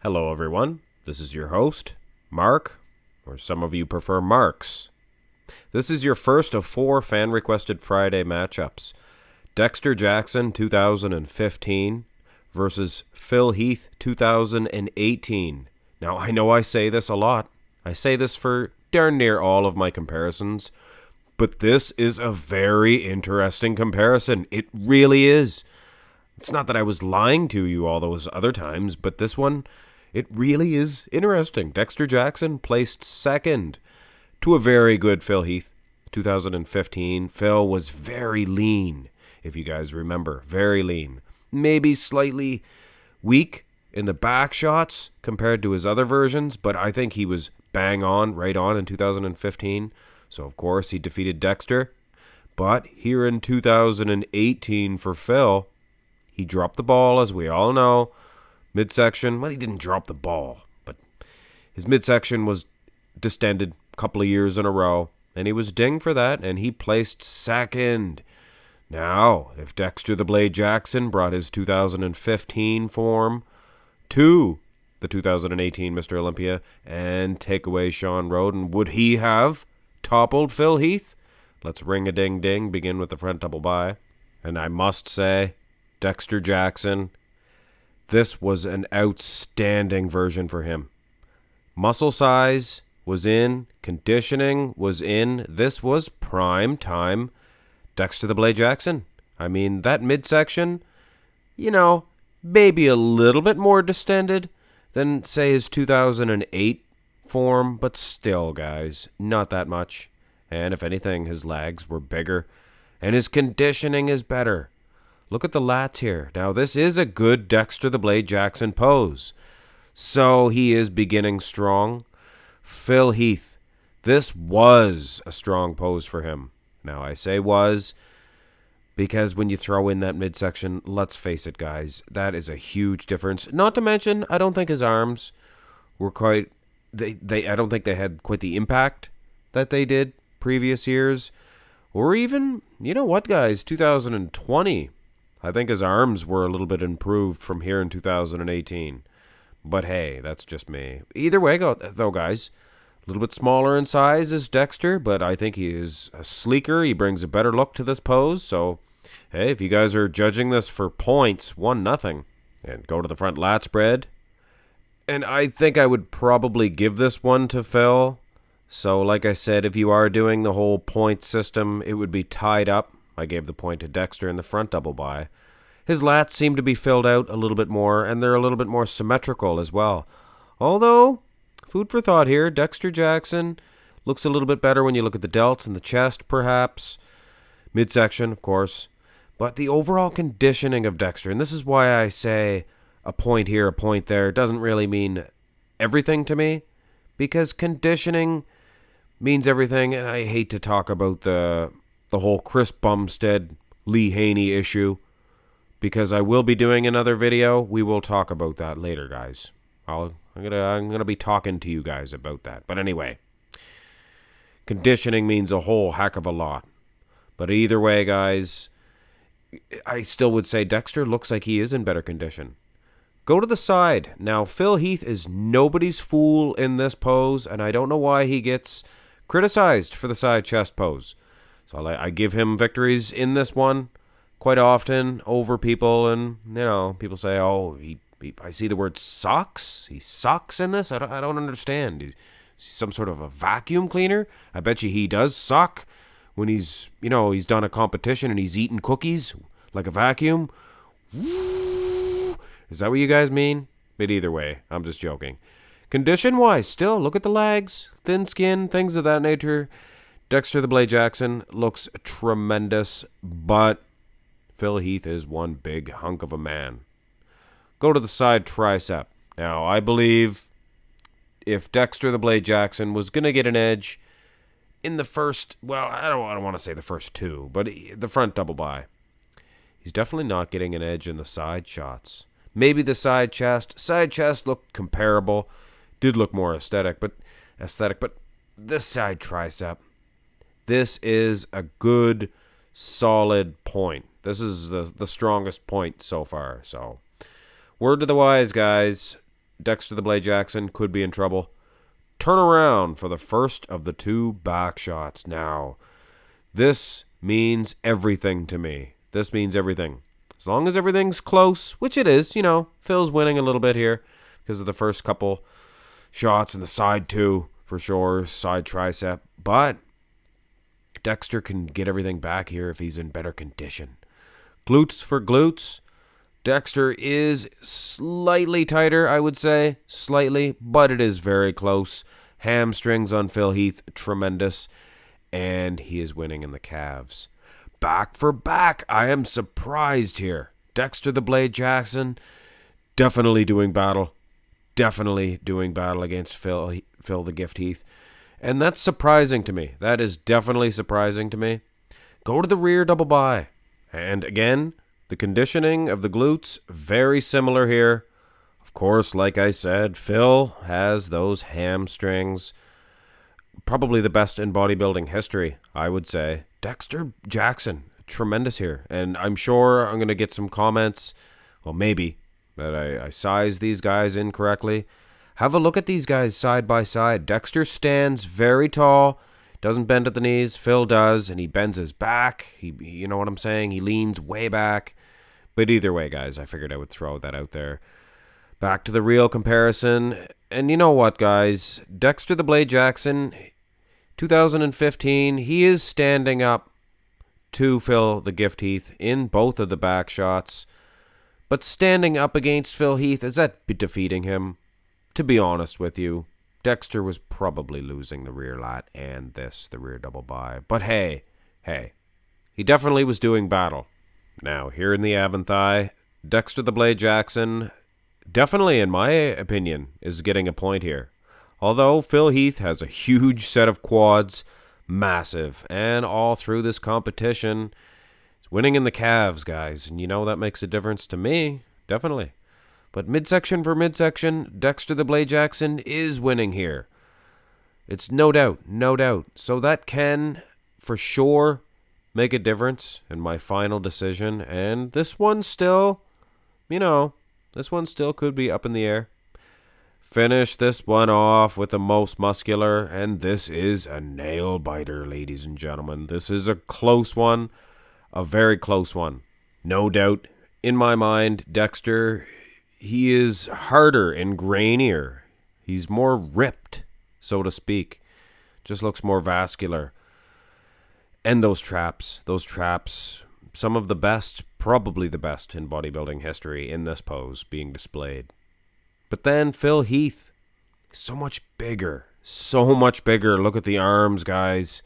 Hello, everyone. This is your host, Mark, or some of you prefer Marks. This is your first of 4 fan-requested Friday matchups. Dexter Jackson, 2015, versus Phil Heath, 2018. Now, I know I say this a lot. I say this for darn near all of my comparisons, but this is a very interesting comparison. It really is. It's not that I was lying to you all those other times, but this one, it really is interesting. Dexter Jackson placed second to a very good Phil Heath, 2015. Phil was very lean, if you guys remember. Very lean. Maybe slightly weak in the back shots compared to his other versions, but I think he was bang on, right on in 2015. So, of course, he defeated Dexter. But here in 2018 for Phil, he dropped the ball, as we all know. Midsection, well, he didn't drop the ball, but his midsection was distended a couple of years in a row, and he was dinged for that, and he placed second. Now, if Dexter the Blade Jackson brought his 2015 form to the 2018 Mr. Olympia and take away Sean Roden, would he have toppled Phil Heath? Let's ring-a-ding-ding, begin with the front double by. And I must say, Dexter Jackson, this was an outstanding version for him. Muscle size was in, conditioning was in. This was prime time Dexter the Blade Jackson. I mean, that midsection, maybe a little bit more distended than, say, his 2008 form, but still, guys, not that much. And if anything, his legs were bigger, and his conditioning is better. Look at the lats here. Now, this is a good Dexter the Blade Jackson pose. So he is beginning strong. Phil Heath, this was a strong pose for him. Now, I say was because when you throw in that midsection, let's face it, guys, that is a huge difference. Not to mention, I don't think his arms were quite... I don't think they had quite the impact that they did previous years. Or even, you know what, guys, 2020... I think his arms were a little bit improved from here in 2018. But hey, that's just me. Either way, though, guys, a little bit smaller in size is Dexter, but I think he is sleeker. He brings a better look to this pose. So, hey, if you guys are judging this for points, 1-0, and go to the front lat spread. And I think I would probably give this one to Phil. So, like I said, if you are doing the whole point system, it would be tied up. I gave the point to Dexter in the front double by. His lats seem to be filled out a little bit more, and they're a little bit more symmetrical as well. Although, food for thought here, Dexter Jackson looks a little bit better when you look at the delts and the chest, perhaps. Midsection, of course. But the overall conditioning of Dexter, and this is why I say a point here, a point there, doesn't really mean everything to me, because conditioning means everything, and I hate to talk about the whole Chris Bumstead, Lee Haney issue, because I will be doing another video. We will talk about that later, guys. I'm gonna be talking to you guys about that. But anyway, conditioning means a whole heck of a lot. But either way, guys, I still would say Dexter looks like he is in better condition. Go to the side. Now, Phil Heath is nobody's fool in this pose, and I don't know why he gets criticized for the side chest pose. So I give him victories in this one quite often over people, and, people say, oh, I see the word sucks. He sucks in this? I don't understand. He's some sort of a vacuum cleaner? I bet you he does suck when he's done a competition and he's eating cookies like a vacuum. Is that what you guys mean? But either way, I'm just joking. Condition-wise, still, look at the legs, thin skin, things of that nature. Dexter the Blade Jackson looks tremendous, but Phil Heath is one big hunk of a man. Go to the side tricep. Now, I believe if Dexter the Blade Jackson was going to get an edge in the first, well, I don't want to say the first 2, but the front double by, he's definitely not getting an edge in the side shots. Maybe the side chest. Side chest looked comparable. Did look more aesthetic, but this side tricep, this is a good, solid point. This is the strongest point so far. So, word to the wise, guys. Dexter the Blade Jackson could be in trouble. Turn around for the first of the 2 back shots. Now, this means everything to me. This means everything. As long as everything's close, which it is, Phil's winning a little bit here because of the first couple shots and the side 2 for sure, side tricep. But Dexter can get everything back here if he's in better condition. Glutes for glutes. Dexter is slightly tighter, I would say. Slightly, but it is very close. Hamstrings on Phil Heath, tremendous. And he is winning in the calves. Back for back, I am surprised here. Dexter the Blade Jackson, definitely doing battle. Definitely doing battle against Phil the Gift Heath. And that's surprising to me. That is definitely surprising to me. Go to the rear double by. And again, the conditioning of the glutes, very similar here. Of course, like I said, Phil has those hamstrings. Probably the best in bodybuilding history, I would say. Dexter Jackson, tremendous here. And I'm sure I'm going to get some comments, well, maybe, that I sized these guys incorrectly. Have a look at these guys side by side. Dexter stands very tall, doesn't bend at the knees. Phil does, and he bends his back. You know what I'm saying? He leans way back. But either way, guys, I figured I would throw that out there. Back to the real comparison. And you know what, guys? Dexter the Blade Jackson, 2015, he is standing up to Phil the Gift Heath in both of the back shots. But standing up against Phil Heath, is that defeating him? To be honest with you, Dexter was probably losing the rear lat and the rear double by. But hey, he definitely was doing battle. Now, here in the ab and thigh, Dexter the Blade Jackson, definitely, in my opinion, is getting a point here. Although Phil Heath has a huge set of quads, massive, and all through this competition, he's winning in the calves, guys. And that makes a difference to me, definitely. But midsection for midsection, Dexter the Blade Jackson is winning here. It's no doubt. So that can, for sure, make a difference in my final decision. And this one still, this one still could be up in the air. Finish this one off with the most muscular, and this is a nail biter, ladies and gentlemen. This is a close one, a very close one. No doubt, in my mind, Dexter, he is harder and grainier. He's more ripped, so to speak. Just looks more vascular. And those traps, some of the best, probably the best in bodybuilding history in this pose being displayed. But then Phil Heath, so much bigger. Look at the arms, guys.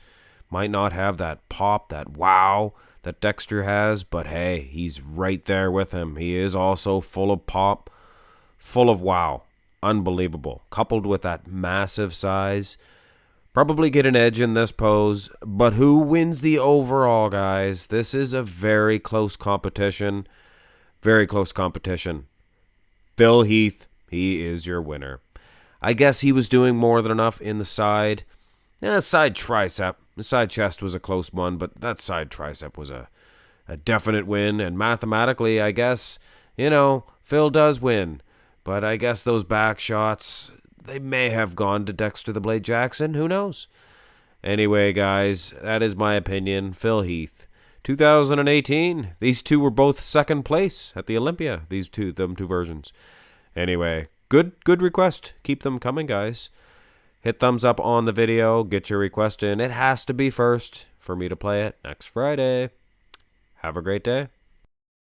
Might not have that pop, that wow that Dexter has, but hey, he's right there with him. He is also full of pop, full of wow. Unbelievable. Coupled with that massive size. Probably get an edge in this pose, but who wins the overall, guys? This is a very close competition. Very close competition. Phil Heath, he is your winner. I guess he was doing more than enough in the side. Side tricep. The side chest was a close one, but that side tricep was a definite win. And mathematically, I guess, Phil does win. But I guess those back shots, they may have gone to Dexter the Blade Jackson. Who knows? Anyway, guys, that is my opinion. Phil Heath. 2018, these two were both second place at the Olympia. Them two versions. Anyway, good request. Keep them coming, guys. Hit thumbs up on the video. Get your request in. It has to be first for me to play it next Friday. Have a great day.